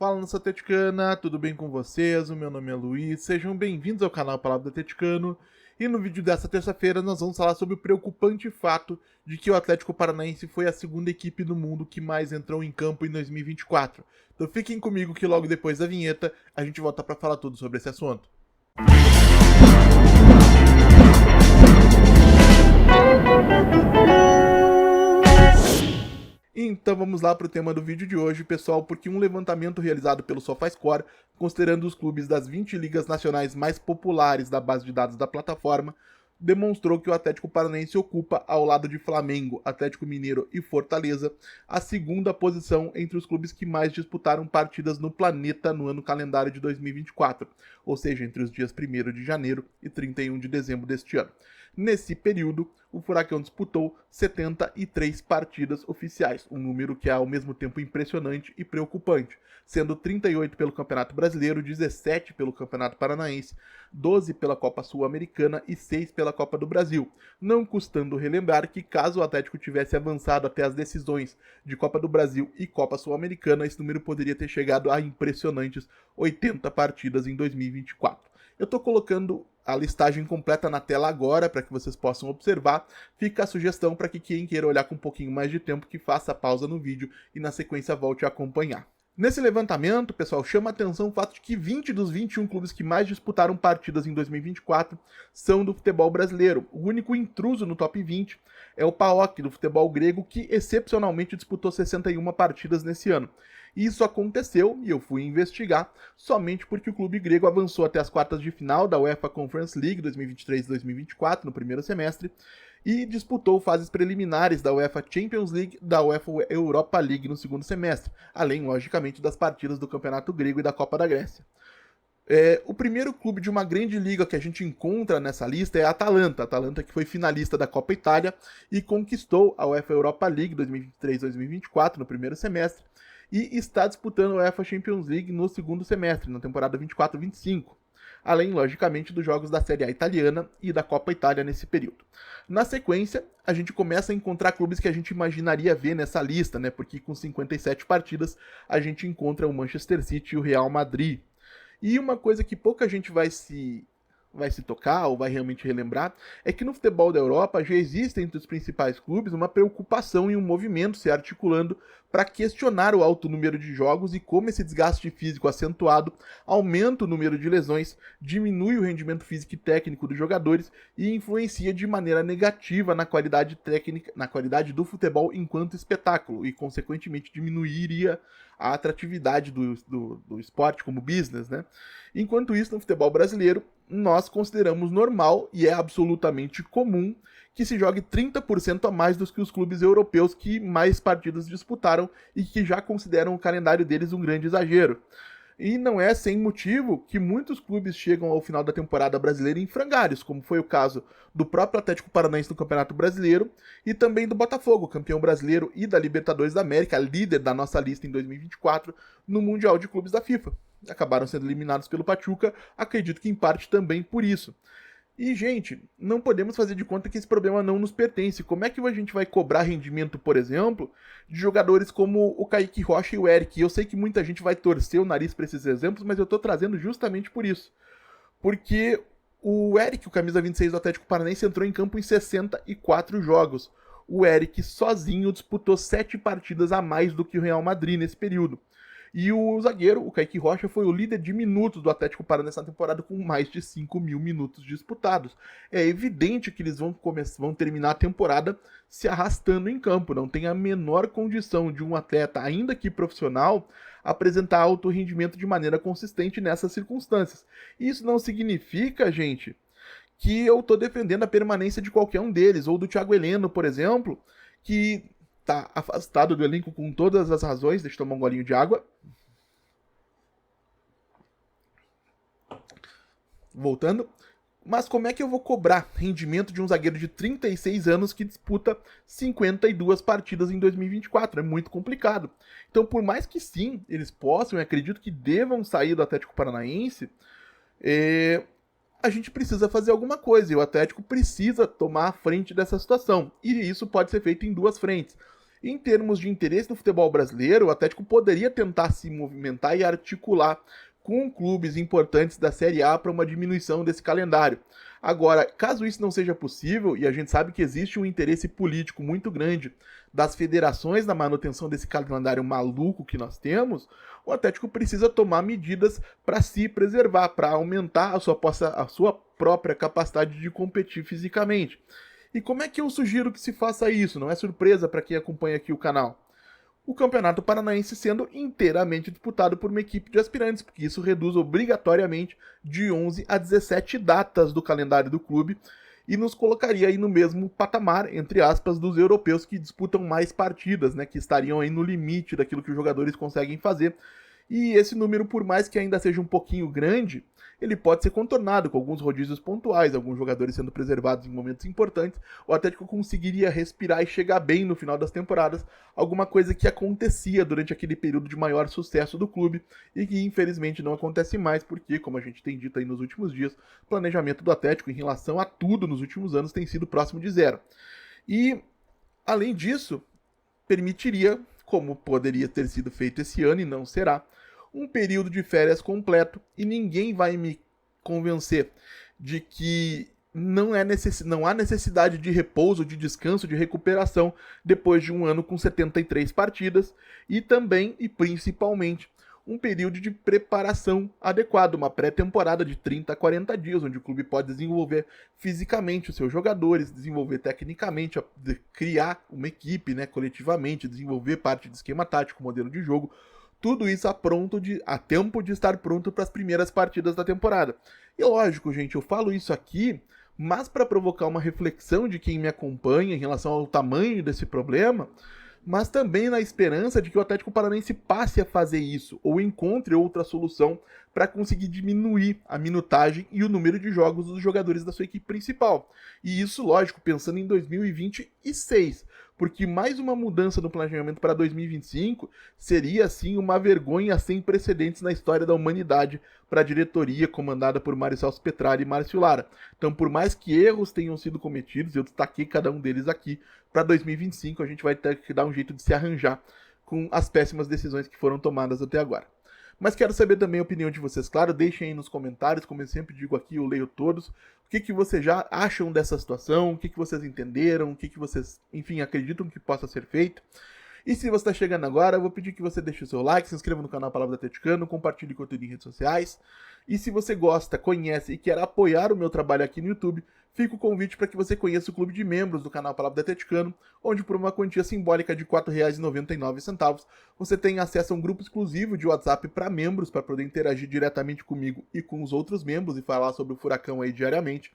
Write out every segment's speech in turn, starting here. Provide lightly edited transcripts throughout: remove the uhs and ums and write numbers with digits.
Fala, nossa atleticana, tudo bem com vocês? O meu nome é Luiz, sejam bem-vindos ao canal Palavra do Atleticano. E no vídeo dessa terça-feira nós vamos falar sobre o preocupante fato de que o Atlético Paranaense foi a segunda equipe do mundo que mais entrou em campo em 2024. Então fiquem comigo que logo depois da vinheta a gente volta para falar tudo sobre esse assunto. Então vamos lá para o tema do vídeo de hoje, pessoal, porque um levantamento realizado pelo SofaScore, considerando os clubes das 20 ligas nacionais mais populares da base de dados da plataforma, demonstrou que o Atlético Paranaense ocupa, ao lado de Flamengo, Atlético Mineiro e Fortaleza, a segunda posição entre os clubes que mais disputaram partidas no planeta no ano calendário de 2024, ou seja, entre os dias 1º de janeiro e 31 de dezembro deste ano. Nesse período, o Furacão disputou 73 partidas oficiais, um número que é ao mesmo tempo impressionante e preocupante, sendo 38 pelo Campeonato Brasileiro, 17 pelo Campeonato Paranaense, 12 pela Copa Sul-Americana e 6 pela Copa do Brasil, não custando relembrar que caso o Atlético tivesse avançado até as decisões de Copa do Brasil e Copa Sul-Americana, esse número poderia ter chegado a impressionantes 80 partidas em 2024. Eu estou colocando a listagem completa na tela agora para que vocês possam observar. Fica a sugestão para que quem queira olhar com um pouquinho mais de tempo que faça pausa no vídeo e na sequência volte a acompanhar. Nesse levantamento, pessoal, chama a atenção o fato de que 20 dos 21 clubes que mais disputaram partidas em 2024 são do futebol brasileiro. O único intruso no top 20 é o PAOK, do futebol grego, que excepcionalmente disputou 61 partidas nesse ano. Isso aconteceu, e eu fui investigar, somente porque o clube grego avançou até as quartas de final da UEFA Conference League 2023-2024, no primeiro semestre, e disputou fases preliminares da UEFA Champions League, da UEFA Europa League no segundo semestre, além, logicamente, das partidas do Campeonato Grego e da Copa da Grécia. O primeiro clube de uma grande liga que a gente encontra nessa lista é a Atalanta que foi finalista da Copa Itália e conquistou a UEFA Europa League 2023-2024 no primeiro semestre, e está disputando a UEFA Champions League no segundo semestre, na temporada 24-25, além, logicamente, dos jogos da Série A italiana e da Copa Itália nesse período. Na sequência, a gente começa a encontrar clubes que a gente imaginaria ver nessa lista, né? Porque com 57 partidas a gente encontra o Manchester City e o Real Madrid. E uma coisa que pouca gente vai se tocar ou vai realmente relembrar, é que no futebol da Europa já existe entre os principais clubes uma preocupação e um movimento se articulando para questionar o alto número de jogos e como esse desgaste físico acentuado aumenta o número de lesões, diminui o rendimento físico e técnico dos jogadores e influencia de maneira negativa na qualidade técnica, na qualidade do futebol enquanto espetáculo e, consequentemente, diminuiria a atratividade do esporte como business, né? Enquanto isso, no futebol brasileiro, nós consideramos normal e é absolutamente comum que se jogue 30% a mais do que os clubes europeus que mais partidas disputaram e que já consideram o calendário deles um grande exagero. E não é sem motivo que muitos clubes chegam ao final da temporada brasileira em frangalhos, como foi o caso do próprio Atlético Paranaense no Campeonato Brasileiro e também do Botafogo, campeão brasileiro e da Libertadores da América, líder da nossa lista em 2024 no Mundial de Clubes da FIFA. Acabaram sendo eliminados pelo Pachuca, acredito que em parte também por isso. E, gente, não podemos fazer de conta que esse problema não nos pertence. Como é que a gente vai cobrar rendimento, por exemplo, de jogadores como o Kaique Rocha e o Eric? Eu sei que muita gente vai torcer o nariz para esses exemplos, mas eu tô trazendo justamente por isso. Porque o Eric, o camisa 26 do Atlético Paranaense, entrou em campo em 64 jogos. O Eric sozinho disputou 7 partidas a mais do que o Real Madrid nesse período. E o zagueiro, o Kaique Rocha, foi o líder de minutos do Atlético Paranaense na temporada com mais de 5.000 minutos disputados. É evidente que eles vão terminar a temporada se arrastando em campo. Não tem a menor condição de um atleta, ainda que profissional, apresentar alto rendimento de maneira consistente nessas circunstâncias. Isso não significa, gente, que eu estou defendendo a permanência de qualquer um deles, ou do Thiago Heleno, por exemplo, que tá afastado do elenco com todas as razões. Deixa eu tomar um golinho de água. Voltando. Mas como é que eu vou cobrar rendimento de um zagueiro de 36 anos que disputa 52 partidas em 2024? É muito complicado. Então, por mais que sim, eles possam, e acredito que devam sair do Atlético Paranaense, a gente precisa fazer alguma coisa. E o Atlético precisa tomar a frente dessa situação. E isso pode ser feito em duas frentes. Em termos de interesse no futebol brasileiro, o Atlético poderia tentar se movimentar e articular com clubes importantes da Série A para uma diminuição desse calendário. Agora, caso isso não seja possível, e a gente sabe que existe um interesse político muito grande das federações na manutenção desse calendário maluco que nós temos, o Atlético precisa tomar medidas para se preservar, para aumentar a sua própria capacidade de competir fisicamente. E como é que eu sugiro que se faça isso? Não é surpresa para quem acompanha aqui o canal. O Campeonato Paranaense sendo inteiramente disputado por uma equipe de aspirantes, porque isso reduz obrigatoriamente de 11 a 17 datas do calendário do clube e nos colocaria aí no mesmo patamar, entre aspas, dos europeus que disputam mais partidas, né, que estariam aí no limite daquilo que os jogadores conseguem fazer. E esse número, por mais que ainda seja um pouquinho grande, ele pode ser contornado com alguns rodízios pontuais, alguns jogadores sendo preservados em momentos importantes. O Atlético conseguiria respirar e chegar bem no final das temporadas, alguma coisa que acontecia durante aquele período de maior sucesso do clube e que infelizmente não acontece mais, porque, como a gente tem dito aí nos últimos dias, o planejamento do Atlético em relação a tudo nos últimos anos tem sido próximo de zero. E, além disso, permitiria, como poderia ter sido feito esse ano e não será, um período de férias completo, e ninguém vai me convencer de que não há necessidade de repouso, de descanso, de recuperação depois de um ano com 73 partidas e também e principalmente um período de preparação adequado, uma pré-temporada de 30 a 40 dias, onde o clube pode desenvolver fisicamente os seus jogadores, desenvolver tecnicamente, criar uma equipe, né, coletivamente, desenvolver parte de esquema tático, modelo de jogo, tudo isso a tempo de estar pronto para as primeiras partidas da temporada. E lógico, gente, eu falo isso aqui, mas para provocar uma reflexão de quem me acompanha em relação ao tamanho desse problema, mas também na esperança de que o Atlético Paranaense passe a fazer isso, ou encontre outra solução para conseguir diminuir a minutagem e o número de jogos dos jogadores da sua equipe principal. E isso, lógico, pensando em 2026, porque mais uma mudança no planejamento para 2025 seria, assim, uma vergonha sem precedentes na história da humanidade para a diretoria comandada por Mário Celso Petralha e Márcio Lara. Então, por mais que erros tenham sido cometidos, eu destaquei cada um deles aqui, para 2025 a gente vai ter que dar um jeito de se arranjar com as péssimas decisões que foram tomadas até agora. Mas quero saber também a opinião de vocês, claro, deixem aí nos comentários, como eu sempre digo aqui, eu leio todos, o que vocês já acham dessa situação, o que vocês entenderam, o que vocês, enfim, acreditam que possa ser feito. E se você está chegando agora, eu vou pedir que você deixe o seu like, se inscreva no canal Palavra Atleticano, compartilhe conteúdo em redes sociais. E se você gosta, conhece e quer apoiar o meu trabalho aqui no YouTube, fica o convite para que você conheça o clube de membros do canal Palavra Atleticano, onde por uma quantia simbólica de R$ 4,99 você tem acesso a um grupo exclusivo de WhatsApp para membros, para poder interagir diretamente comigo e com os outros membros e falar sobre o Furacão aí diariamente.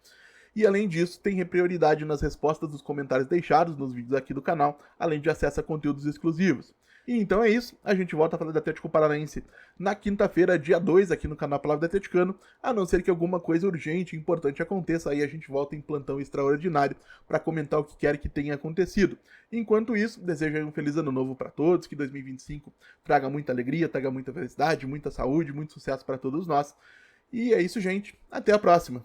E além disso, tem prioridade nas respostas dos comentários deixados nos vídeos aqui do canal, além de acesso a conteúdos exclusivos. E então é isso, a gente volta a falar do Atlético Paranaense na quinta-feira, dia 2, aqui no canal Palavra do Atleticano, a não ser que alguma coisa urgente e importante aconteça, aí a gente volta em plantão extraordinário para comentar o que quer que tenha acontecido. Enquanto isso, desejo um feliz ano novo para todos, que 2025 traga muita alegria, traga muita felicidade, muita saúde, muito sucesso para todos nós. E é isso, gente. Até a próxima!